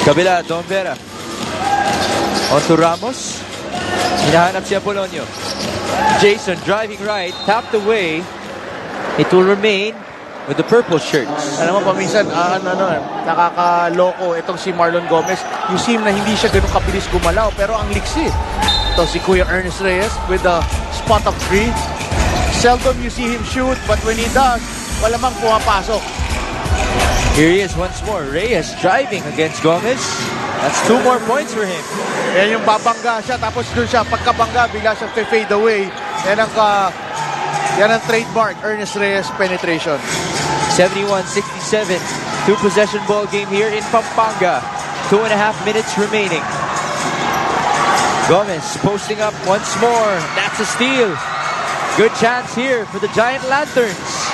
Kabila, Don Vera. Onto Ramos. Hinahanap si Apolonio. Jason driving right, tapped away. It will remain with the purple shirts. Alam mo, paminsan, nakakaloko itong si Marlon Gomez. You see na hindi siya ganun kabilis gumalaw, pero ang liksi. Ito si Kuya Ernest Reyes with a spot of 3. Seldom you see him shoot, but when he does, walamang pumapasok. Here he is once more. Reyes driving against Gomez. That's 2 more points for him. Yan yung babangga siya, tapos doon siya, pagkabangga, bigla siya fade away. Yan ang trademark, Ernest Reyes penetration. 71-67. 2-possession ball game here in Pampanga. 2.5 minutes remaining. Gomez posting up once more. That's a steal. Good chance here for the Giant Lanterns.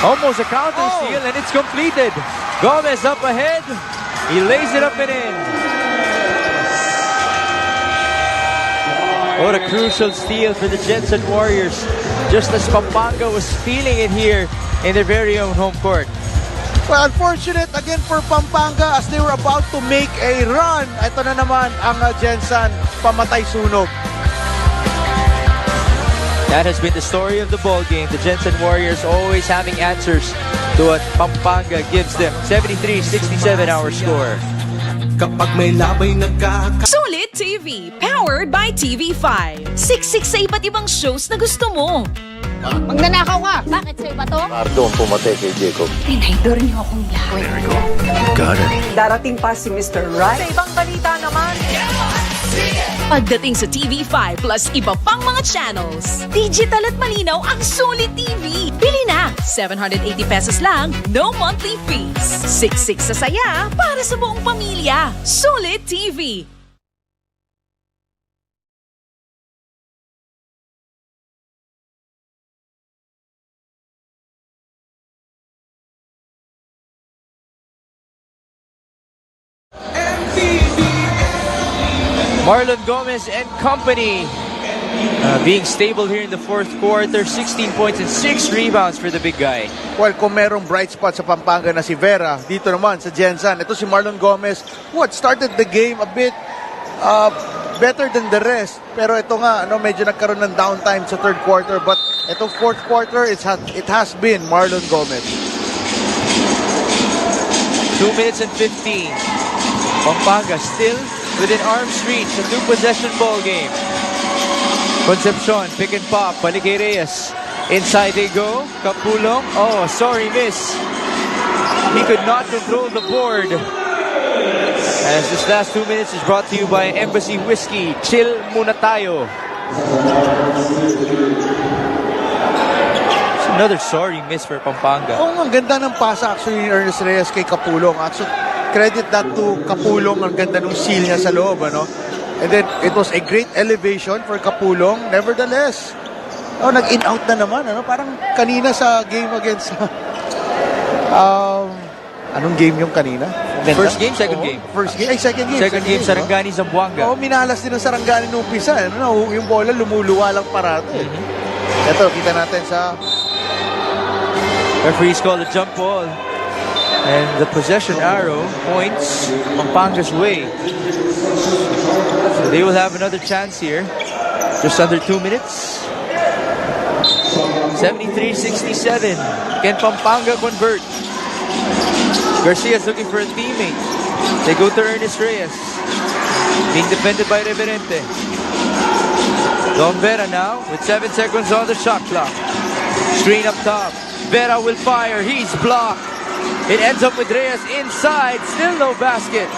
Almost a counter steal, and it's completed. Gomez up ahead. He lays it up and in. What a crucial steal for the Gensan Warriors. Just as Pampanga was feeling it here in their very own home court. Well, unfortunate again for Pampanga as they were about to make a run. Ito na naman ang Gensan pamatay sunog. That has been the story of the ball game. The Gensan Warriors always having answers to what Pampanga gives them. 73-67 our score. Kapag may labay Sulit TV, powered by TV5. Siksik sa iba't ibang shows na gusto mo. Magnanakaw ka! Bakit sa'yo ba to? Mardo ang pumatay kay Jacob. Tinaydor niyo akong lahat. Got it. Darating pa si Mr. Right. Sa ibang balita naman, pagdating sa TV5 plus iba pang mga channels, digital at malinaw ang Sulit TV. Bili na! 780 pesos lang, no monthly fees. Siksik sa saya para sa buong pamilya. Sulit TV. Marlon Gomez and company being stable here in the fourth quarter. 16 points and 6 rebounds for the big guy. Well, kung merong bright spot sa Pampanga na si Vera, dito naman sa Gensan, ito si Marlon Gomez, started the game a bit better than the rest. Pero ito nga, medyo nagkaroon ng downtime sa third quarter. But ito fourth quarter, it has been Marlon Gomez. 2 minutes and 15. Pampanga still within arm's reach. A 2-possession ball game. Concepcion, pick and pop. Balik kay Reyes. Inside they go. Kapulong. Oh, sorry miss. He could not control the board. As this last 2 minutes is brought to you by Embassy Whiskey. Chill muna tayo. It's another sorry miss for Pampanga. Ang ganda ng pasa actually ni Ernest Reyes kay Kapulong. Actually, credit that to Kapulong. Ang ganda ng seal niya sa loob, And then, it was a great elevation for Kapulong. Nevertheless, nag-in-out na naman, Parang kanina sa game against... anong game yung kanina? First game, second game? First game, second game. Second game, Sarangani, Zamboanga. Minalas din ng Sarangani nung umpisa. Yung bola lumuluwa lang parado. Ito, kita natin sa... Referees call the jump ball. And the possession arrow points Pampanga's way. So they will have another chance here. Just under 2 minutes. 73-67. Can Pampanga convert? Garcia's looking for a teammate. They go to Ernest Reyes. Being defended by Reverente. Don Vera now with 7 seconds on the shot clock. Screen up top. Vera will fire. He's blocked. It ends up with Reyes inside. Still no basket.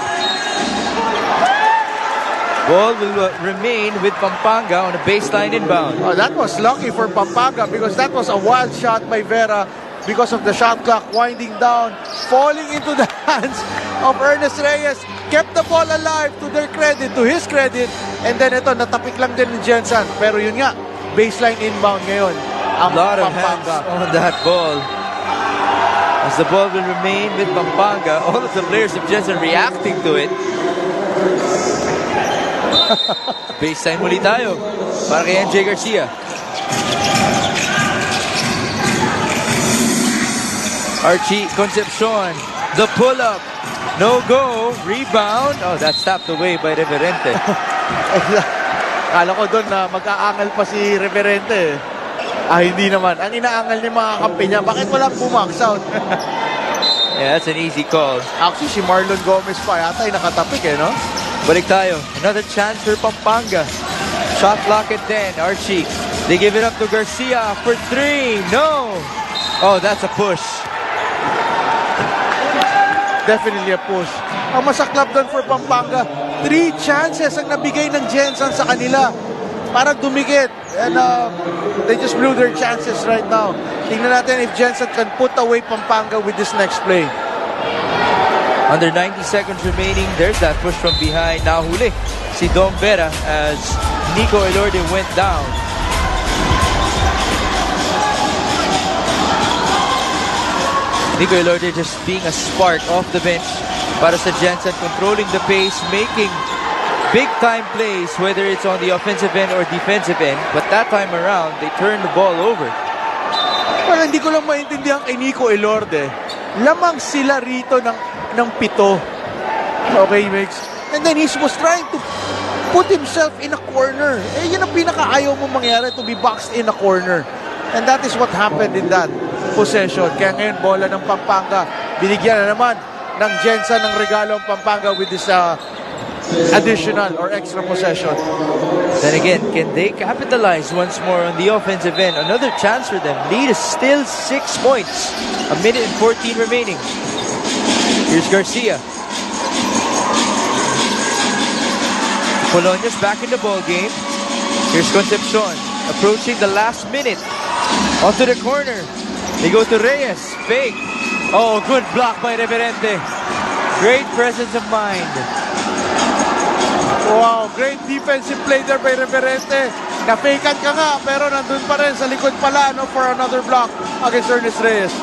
Ball will remain with Pampanga on a baseline inbound. That was lucky for Pampanga because that was a wild shot by Vera because of the shot clock winding down, falling into the hands of Ernest Reyes. Kept the ball alive to their credit, to his credit. And then ito, natapik lang din ni Gensan. Pero yun nga, baseline inbound ngayon. A lot of hands on that ball. As the ball will remain with Pampanga, all of the players of Gensan reacting to it. Baseline muli tayo para kay NJ Garcia. Archie Concepcion, the pull-up. No go. Rebound. Oh, that's tapped away by Reverente. Kala ko doon na mag-aangal pa si Reverente. Hindi naman. Ang inaangal ni mga kampi niya, bakit walang bumax out? Yeah, that's an easy call. Actually, si Marlon Gomez pa yata ay nakatapik no? Balik tayo. Another chance for Pampanga. Shot clock at 10. Archie. They give it up to Garcia for 3. No. Oh, that's a push. Definitely a push. Ang masaklap doon for Pampanga, 3 chances ang nabigay ng Gensan sa kanila para dumikit. And they just blew their chances right now. Tingnan natin if Gensan can put away Pampanga with this next play. Under 90 seconds remaining, there's that push from behind. Nahuli si Dom Vera as Nico Elorde went down. Nico Elorde just being a spark off the bench para sa Gensan, controlling the pace, making big-time plays, whether it's on the offensive end or defensive end. But that time around, they turned the ball over. Well, hindi ko lang maintindihan kay Nico Elorde. Lamang sila rito ng 7. Okay, Mix? And then he was trying to put himself in a corner. Yun ang pinaka-ayaw mo mangyari, to be boxed in a corner. And that is what happened in that possession. Kaya ngayon, bola ng Pampanga. Binigyan na naman ng Gensan ng regalo ang Pampanga with this additional or extra possession. Then again, can they capitalize once more on the offensive end? Another chance for them. Lead is still 6 points. 1 minute and 14 remaining. Here's Garcia. Polonia's back in the ball game. Here's Concepcion approaching the last minute. Onto the corner. They go to Reyes. Fake. Oh, good block by Reverente. Great presence of mind. Wow, great defensive play there by Reverente. Na-fakean ka nga, pero nandun pa rin sa likod pala for another block against Ernest Reyes.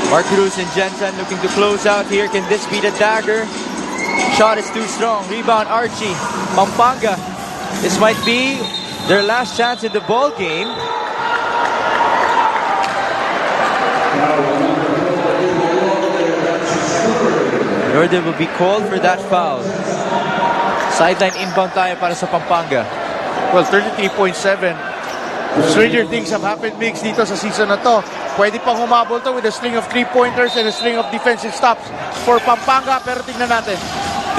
Mark Cruz and Gensan looking to close out here. Can this be the dagger? Shot is too strong. Rebound Archie. Pampanga. This might be their last chance in the ball game. Elorde will be called for that foul. Sideline inbound tayo para sa Pampanga. Well, 33.7. Stranger things have happened, Migs, dito sa season na to. Pwede pang humabol to with a string of 3-pointers and a string of defensive stops for Pampanga, pero tingnan natin.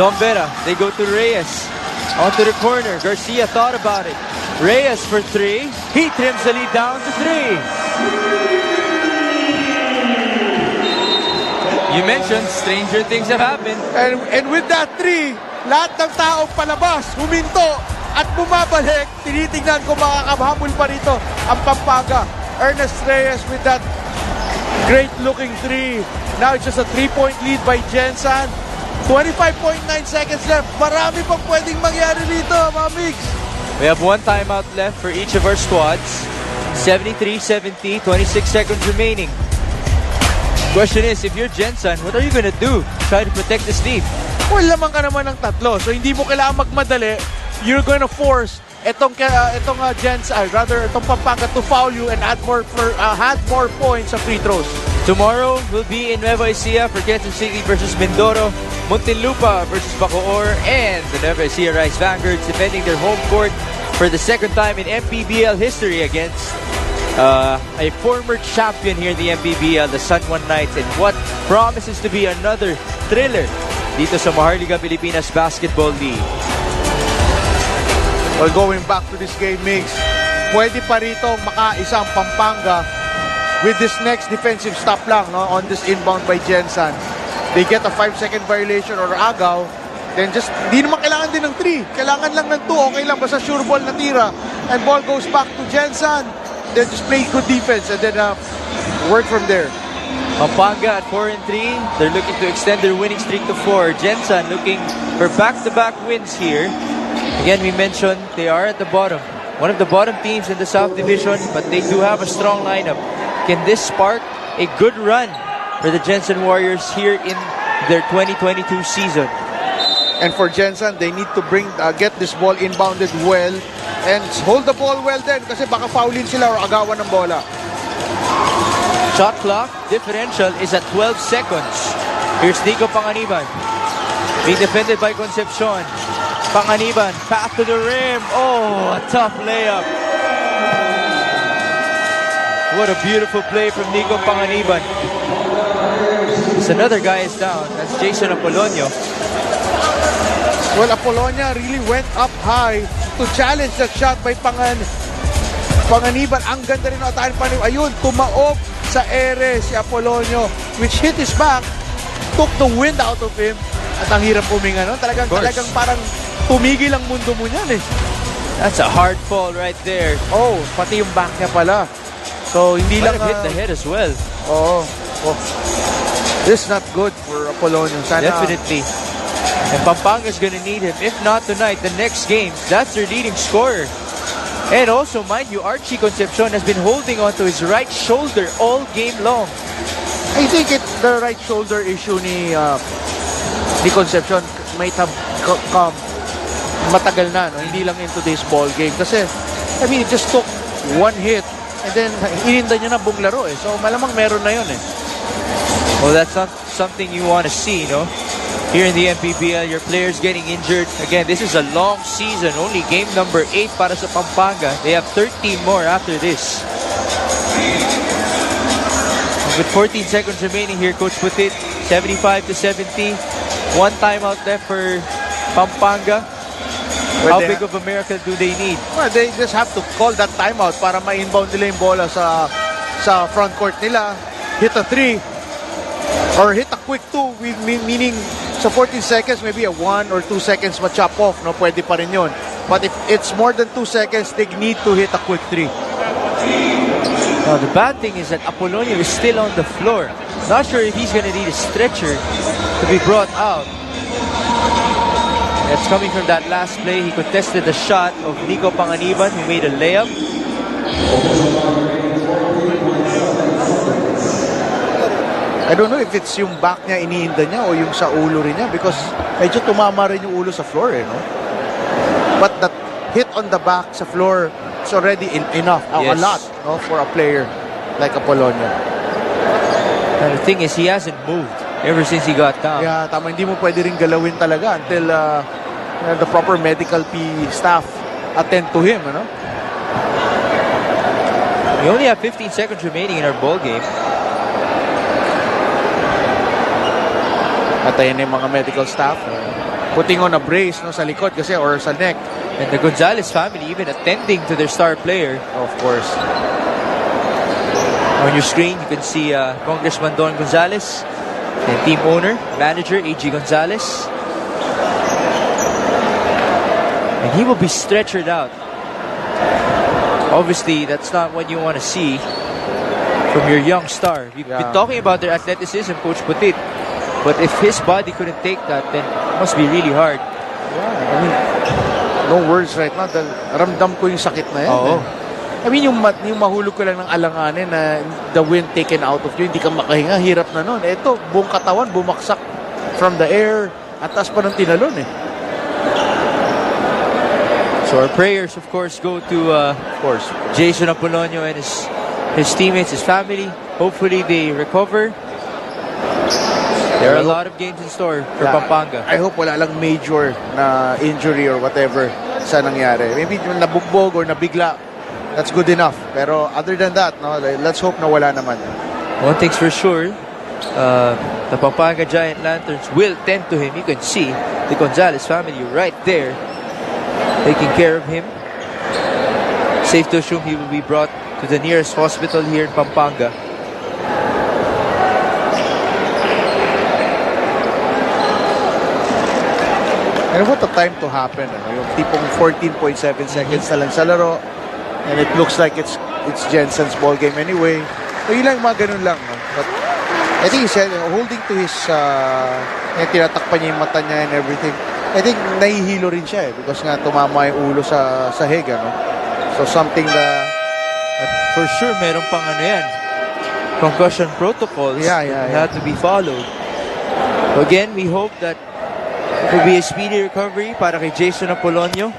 Dom Vera, they go to Reyes. Onto the corner. Garcia thought about it. Reyes for 3. He trims the lead down to 3. You mentioned stranger things have happened. And with that 3, lahat ng tao palabas, huminto, at bumabalik. Tinitingnan ko makakahabol pa rito ang Pampanga. Ernest Reyes with that great looking 3. Now it's just a 3-point lead by Gensan. 25.9 seconds left. Marami pang pwedeng mangyari rito, mga Migs. We have 1 timeout left for each of our squads. 73-70, 26 seconds remaining. Question is, if you're Gensan, what are you gonna do? Try to protect this lead. Well, lamang ka naman ng 3. So hindi mo kailangan magmadali. You're gonna force itong Pampanga to foul you and add more points sa free throws. Tomorrow will be in Nueva Ecija for Quezon City versus Mindoro, Muntinlupa versus Bacoor, and the Nueva Ecija Rice Vanguards defending their home court for the second time in MPBL history against a former champion here in the MPBL, the San Juan Knights, in what promises to be another thriller dito sa Maharlika Pilipinas Basketball League. Well, going back to this game, Migs, pwede pa rito makaisa ang Pampanga with this next defensive stop lang on this inbound by Gensan. They get a 5-second violation or agaw, then just, di naman kailangan din ng 3. Kailangan lang ng 2, okay lang, basta sure ball na tira. And ball goes back to Gensan. Then just play good defense and then work from there. Pampanga at 4-3. They're looking to extend their winning streak to 4. Gensan looking for back-to-back wins here. Again, we mentioned they are at the bottom. One of the bottom teams in the South Division, but they do have a strong lineup. Can this spark a good run for the Gensan Warriors here in their 2022 season? And for Gensan, they need to get this ball inbounded well and hold the ball well then kasi baka foulin sila or agawan ng bola. Shot clock differential is at 12 seconds. Here's Nico Panganiban. Being defended by Concepcion. Panganiban, path to the rim. Oh, a tough layup. What a beautiful play from Nico Panganiban. It's another guy is down. That's Jason Apolonio. Well, Apollonia really went up high to challenge that shot by Panganiban. Ang ganda rin ang atahan pa niya. Ayun, tumaob sa ere si Apolonio, which hit his back, took the wind out of him. At ang hirap puminga, no? Talagang parang tumigil ang mundo mo niyan, eh. That's a hard fall right there. Oh, pati yung back niya pala. So, hindi Might lang... have hit the head as well. Oh. This is not good for Apolonio. Sana, Definitely. And Pampanga's gonna need him. If not tonight, the next game. That's their leading scorer. And also, mind you, Archie Concepcion has been holding on to his right shoulder all game long. I think it's the right shoulder issue ni Concepcion might have come matagal na, no? Hindi lang in today's ball game. Kasi, I mean, it just took one hit and then ininda niya na buong laro, eh. So, malamang meron na yun, eh. Well, that's not something you want to see, no? Here in the MPBL, your players getting injured. Again, this is a long season. Only game number 8 para sa Pampanga. They have 13 more after this. With 14 seconds remaining here, Coach Putit, 75-70. One timeout left for Pampanga. Well, How big of a miracle do they need? Well, they just have to call that timeout para ma-inbound nila yung bola sa front court nila. Hit a 3 or hit a quick 2, meaning sa 14 seconds, maybe a 1 or 2 seconds ma-chop off, no? Pwede pa rin yun. But if it's more than 2 seconds, they need to hit a quick 3. Now, the bad thing is that Apolonio is still on the floor. Not sure if he's going to need a stretcher to be brought out. That's coming from that last play. He contested the shot of Nico Panganiban, who made a layup. I don't know if it's yung back niya iniinda niya o yung sa ulo rin niya because medyo tumama rin yung ulo sa floor, eh, no? But that hit on the back sa floor is already enough, a Yes. lot, no, for a player like Apolonio. And the thing is, he hasn't moved ever since he got down. Kaya tama, hindi mo pwede rin galawin talaga until the proper medical staff attend to him, ano? We only have 15 seconds remaining in our ball game. At ayun yung mga medical staff putting on a brace, no, sa likod kasi or sa neck. And the Gonzalez family even attending to their star player. Of course. On your screen, you can see Congressman Don Gonzalez and team owner, manager A.G. Gonzalez. And he will be stretchered out. Obviously, that's not what you want to see from your young star. We've been talking about their athleticism, Coach Putit. But if his body couldn't take that, then it must be really hard. Yeah, I mean, no words right now. Ramdam ko yung sakit na yan. Oo. I mean, yung mahulog ko lang ng alanganin na the wind taken out of you, hindi ka makahinga, hirap na nun. Ito, buong katawan, bumaksak from the air, at taas pa ng tinalon, eh. So our prayers, of course, go to Jason Apolonio and his teammates, his family. Hopefully they recover. There are a lot of games in store for Pampanga. I hope wala lang major na injury or whatever sa nangyari. Maybe nabugbog or nabigla. That's good enough. Pero other than that, no, let's hope na wala naman. One thing's for sure, the Pampanga Giant Lanterns will tend to him. You can see the Gonzalez family right there taking care of him. Safe to assume he will be brought to the nearest hospital here in Pampanga. And what a time to happen. Ano? Yung tipong 14.7 seconds na lang sa laro. And it looks like it's Gensan's ball game anyway. So yun lang, mga ganun lang. No? But I think he said, holding to his, tinatakpan niya yung mata niya and everything. I think nahihilo rin siya, eh, because nga tumama yung ulo sa sahig. Ano? So something that... For sure, meron pang ano yan. Concussion protocols that have to be followed. Again, we hope that it will be a speedy recovery para kay Jason Apolonio,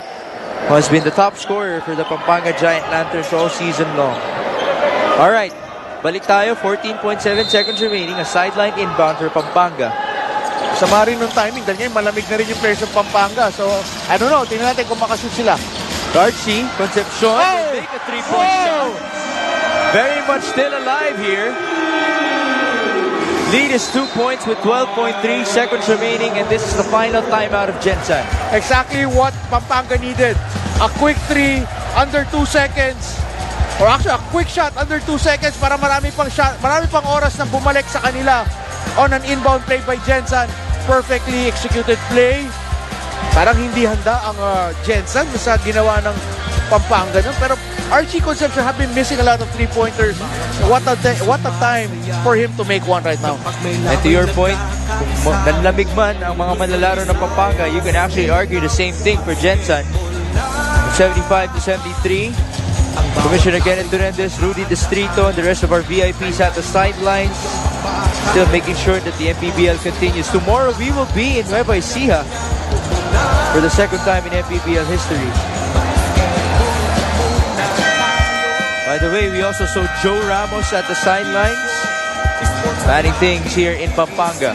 who has been the top scorer for the Pampanga Giant Lanterns all season long. Alright, balik tayo. 14.7 seconds remaining. A sideline inbound for Pampanga. Sama rin ng timing dahil ngayon malamig na rin yung players ng Pampanga. So, I don't know. Tingnan natin kung makashoot sila. Garci, Concepcion will make a three-point shot. Very much still alive here. Lead is 2 points with 12.3 seconds remaining, and this is the final timeout of Gensan. Exactly what Pampanga needed. A quick 3 under 2 seconds. Or actually, a quick shot under 2 seconds para marami pang oras na bumalik sa kanila on an inbound play by Gensan. Perfectly executed play. Parang hindi handa ang Gensan sa ginawa ng Pampanga nun. Pero Archie Concepcion have been missing a lot of three-pointers. What a time for him to make one right now. And to your point, kung nanlamig man ang mga manlalaro ng Pampanga, you can actually argue the same thing for Gensan. 75-73. Commissioner Kenneth Durandez, Rudy Distrito, and the rest of our VIPs at the sidelines. Still making sure that the MPBL continues. Tomorrow we will be in Nueva Ecija for the second time in MPBL history. By the way, we also saw Joe Ramos at the sidelines, planning things here in Pampanga.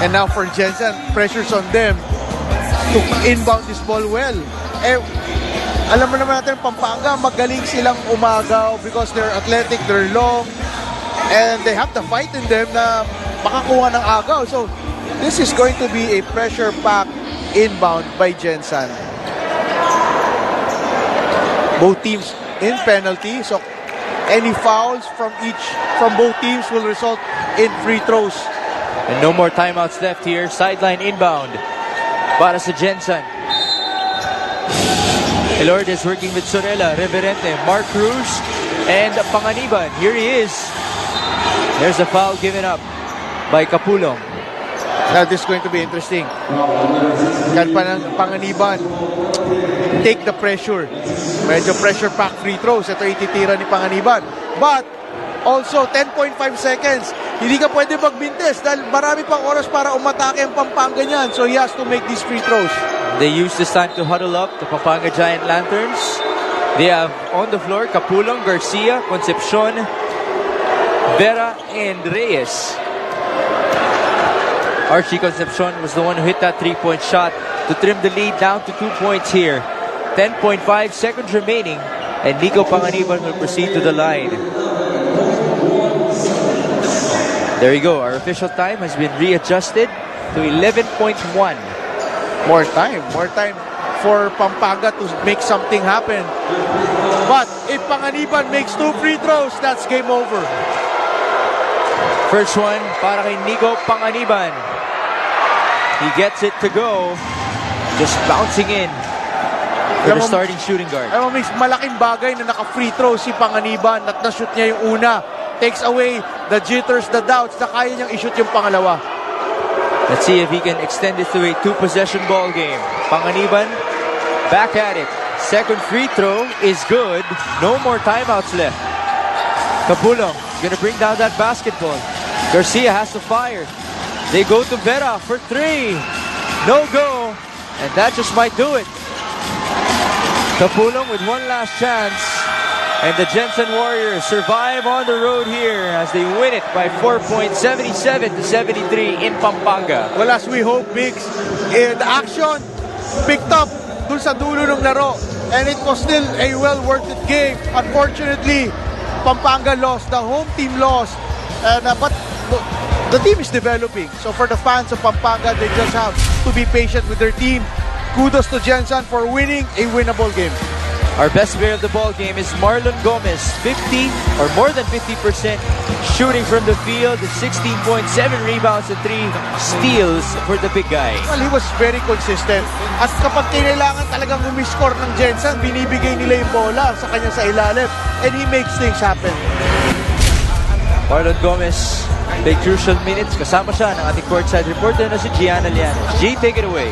And now for Gensan, pressure's on them to inbound this ball well. Alam mo naman natin, Pampanga, magaling silang umagaw because they're athletic, they're long, and they have the fight in them na makakuha ng agaw. So, this is going to be a pressure-packed inbound by Gensan. Both teams in penalty, so any fouls from both teams will result in free throws. And no more timeouts left here. Sideline inbound para sa Gensan. Elord is working with Sorella, Reverente, Mark Cruz, and Panganiban. Here he is. There's a foul given up by Capulong. Now this is going to be interesting. Can Panganiban take the pressure? Medyo pressure-packed free throws. Ito ititira ni Panganiban. But also 10.5 seconds. Hindi ka pwede magbintes dahil marami pang oras para umatake ang Pampanga niyan. So he has to make these free throws. They use this time to huddle up the Pampanga Giant Lanterns. They have on the floor Capulong, Garcia, Concepcion, Vera, and Reyes. Archie Concepcion was the one who hit that three-point shot to trim the lead down to 2 points here. 10.5 seconds remaining, and Nico Panganiban will proceed to the line. There you go. Our official time has been readjusted to 11.1. More time for Pampanga to make something happen. But if Panganiban makes 2 free throws, that's game over. First one para kay Nico Panganiban. He gets it to go. Just bouncing in for the starting shooting guard. Alam mo, malaking bagay na naka-free throw si Panganiban at na-shoot niya yung una. Takes away the jitters, the doubts na kaya niyang i-shoot yung pangalawa. Let's see if he can extend this to a 2-possession ball game. Panganiban back at it. Second free throw is good. No more timeouts left. Capulong is going to bring down that basketball. Garcia has to fire. They go to Vera for 3. No go. And that just might do it. Capulong with one last chance. And the Gensan Warriors survive on the road here as they win it by 4 points, 77-73 in Pampanga. Well, as we hope, Biggs, the action picked up dun sa dulo ng laro. And it was still a well-worth-it game. Unfortunately, Pampanga lost. The home team lost. But the team is developing. So for the fans of Pampanga, they just have to be patient with their team. Kudos to Gensan for winning a winnable game. Our best player of the ball game is Marlon Gomez, 50 or more than 50% shooting from the field, 16 points, 7 rebounds, and 3 steals for the big guy. Well, he was very consistent. At kapag kailangan talagang umiscore ng Gensan, binibigay nila yung bola sa kanya sa ilalim. And he makes things happen. Marlon Gomez, play crucial minutes. Kasama siya ng ating courtside reporter na si Gianna Lianos. G, take it away.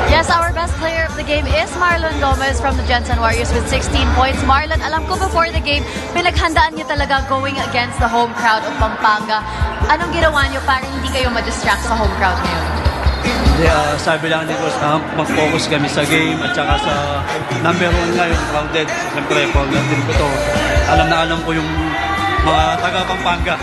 Yes, our best player of the game is Marlon Gomez from the Gensan Warriors with 16 points. Marlon, alam ko before the game, pinaghandaan niyo talaga going against the home crowd of Pampanga. Anong ginawa niyo para hindi kayo ma-distract sa home crowd ngayon? Hindi, sabi lang ni Coach, mag-focus kami sa game at saka sa number 1 nga yung crowded. Siyempre, crowded din ko to. Alam na alam ko yung mga taga Pampanga.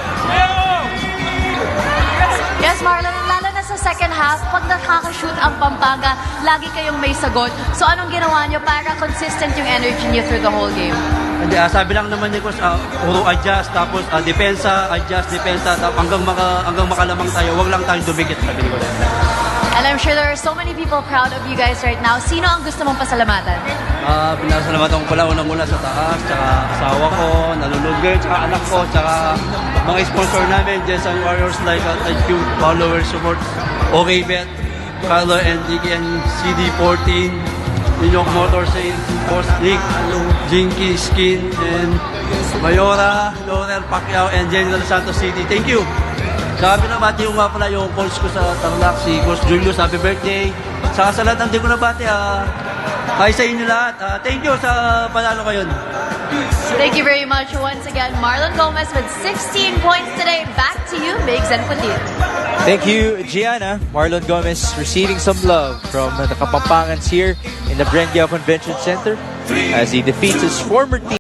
Yes, Marlon, lalo na sa second half, pag nakakashoot ang Pampanga, lagi kayong may sagot. So anong ginawa nyo para consistent yung energy nyo through the whole game? Hindi, sabi lang naman ni Coach, puro adjust, tapos depensa, adjust, depensa, tapos hanggang makalamang tayo, wag lang tayong dumikit, sabi ni Coach. And I'm sure there are so many people proud of you guys right now. Sino ang gusto mong pasalamatan? Pinasalamatan ko pala unang-una sa taas, tsaka asawa ko, nanonood ngayon, tsaka anak ko, tsaka mga sponsor namin, Gensan Warriors, like thank you, followers, support, OK Bet, Carlo and Dicky and CD14, New York Motor Sales, Boss Nick, Jinky Skin, and Mayora, Laurel Pacquiao, and General Santos City. Thank you! Sabi na bati yung nga pala yung coach ko sa Tarlac, si Coach Julius, happy birthday. Saka sa lahat ng di ko na bati, hi sa inyo lahat. Thank you sa panalo kayo. Thank you very much once again. Marlon Gomez with 16 points today. Back to you, Biggs and Putit. Thank you, Gianna. Marlon Gomez receiving some love from the Kapampangans here in the Brengao Convention Center as he defeats his former team.